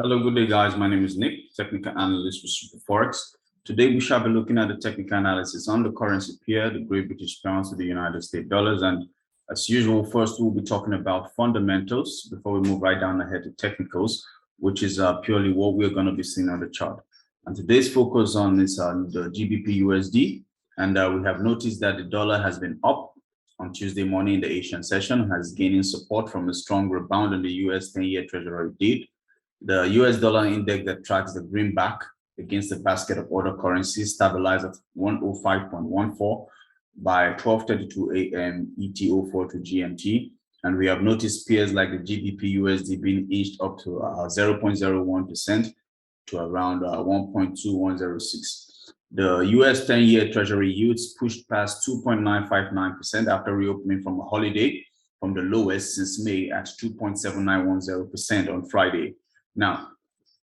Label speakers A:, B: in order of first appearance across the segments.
A: Hello, good day, guys. My name is Nick, technical analyst with SuperForex. Today, we shall be looking at the technical analysis on the currency pair, the Great British Pounds to the United States dollars. And as usual, first we'll be talking about fundamentals before we move right down ahead to technicals, which is purely what we're going to be seeing on the chart. And today's focus on is the GBP USD. And we have noticed that the dollar has been up on Tuesday morning in the Asian session, has gaining support from a strong rebound in the US 10-year Treasury did. The US dollar index that tracks the greenback against the basket of other currencies stabilized at 105.14 by 12:32 a.m. ET04 to GMT. And we have noticed pairs like the GBP USD being inched up to 0.01% to around 1.2106. The US 10-year Treasury yields pushed past 2.959% after reopening from a holiday from the lowest since May at 2.7910% on Friday. Now,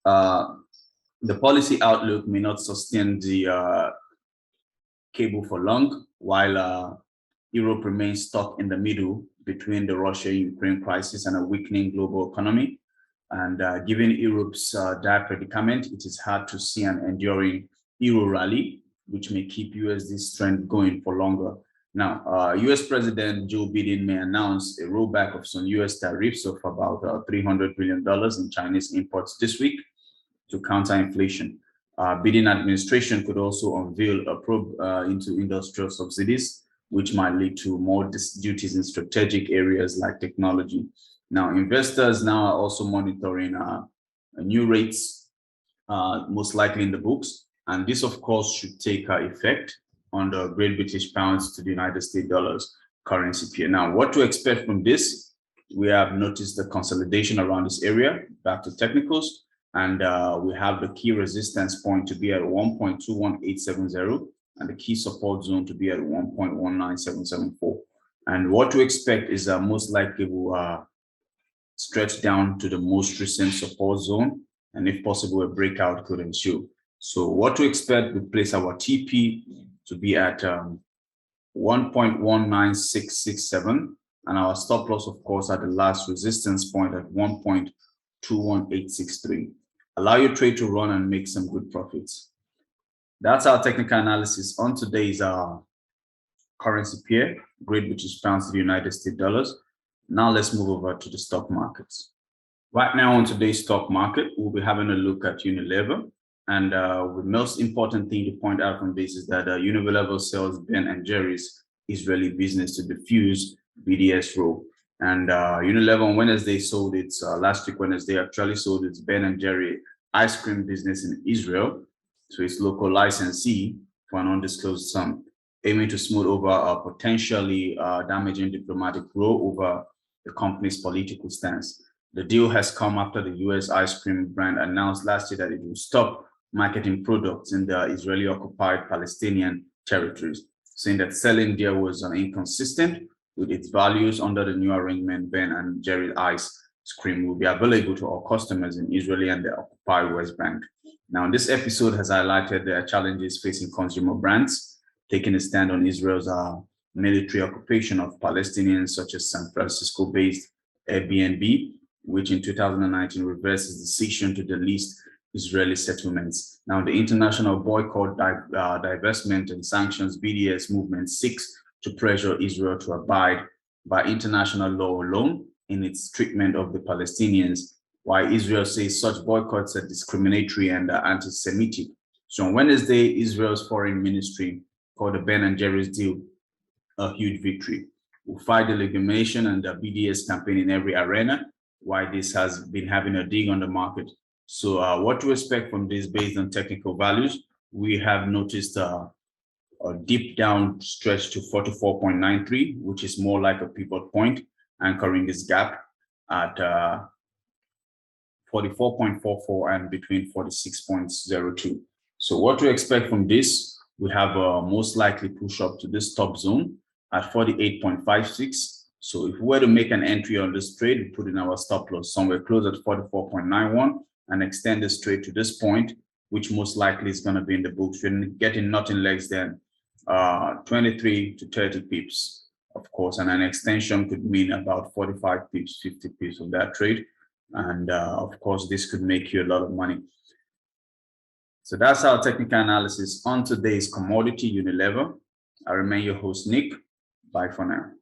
A: the policy outlook may not sustain the cable for long, while Europe remains stuck in the middle between the Russia-Ukraine crisis and a weakening global economy. And given Europe's dire predicament, it is hard to see an enduring euro rally, which may keep USD strength going for longer. Now, US President Joe Biden may announce a rollback of some US tariffs of about $300 billion in Chinese imports this week to counter inflation. Biden administration could also unveil a probe into industrial subsidies, which might lead to more duties in strategic areas like technology. Now, investors now are also monitoring new rates, most likely in the books. And this, of course, should take effect on the Great British Pounds to the United States dollars currency pair. Now, what to expect from this? We have noticed the consolidation around this area, back to technicals, and we have the key resistance point to be at 1.21870 and the key support zone to be at 1.19774. And what to expect is most likely will stretch down to the most recent support zone, and if possible, a breakout could ensue. So what to expect, we place our TP to be at 1.19667, and our stop loss, of course, at the last resistance point at 1.21863. Allow your trade to run and make some good profits. That's our technical analysis on today's currency pair, Great British Pounds to the United States dollars. Now let's move over to the stock markets. Right now on today's stock market, we'll be having a look at Unilever. And the most important thing to point out from this is that Unilever sells Ben & Jerry's Israeli business to defuse BDS role. And Unilever on Wednesday sold its, last week Wednesday actually sold its Ben & Jerry ice cream business in Israel to its local licensee for an undisclosed sum, aiming to smooth over a potentially damaging diplomatic row over the company's political stance. The deal has come after the US ice cream brand announced last year that it will stop marketing products in the Israeli-occupied Palestinian territories, saying that selling there was inconsistent with its values. Under the new arrangement, Ben & Jerry's ice cream will be available to all customers in Israeli and the occupied West Bank. Now, this episode has highlighted the challenges facing consumer brands, taking a stand on Israel's military occupation of Palestinians, such as San Francisco-based Airbnb, which in 2019 reversed its decision to delist Israeli settlements. Now, the international boycott, divestment, and sanctions BDS movement seeks to pressure Israel to abide by international law alone in its treatment of the Palestinians, while Israel says such boycotts are discriminatory and anti-Semitic. So on Wednesday, Israel's foreign ministry called the Ben & Jerry's deal a huge victory. We'll fight the legitimation and the BDS campaign in every arena, why this has been having a dig on the market. So what to expect from this based on technical values? We have noticed a deep down stretch to 44.93, which is more like a pivot point, anchoring this gap at 44.44 and between 46.02. So what to expect from this? We have a most likely push up to this top zone at 48.56. So if we were to make an entry on this trade, we put in our stop loss somewhere close at 44.91 and extend this trade to this point, which most likely is going to be in the books. We're getting nothing less than 23 to 30 pips, of course, and an extension could mean about 45 pips, 50 pips of that trade. And of course, this could make you a lot of money. So that's our technical analysis on today's commodity Unilever. I remain your host, Nick. Bye for now.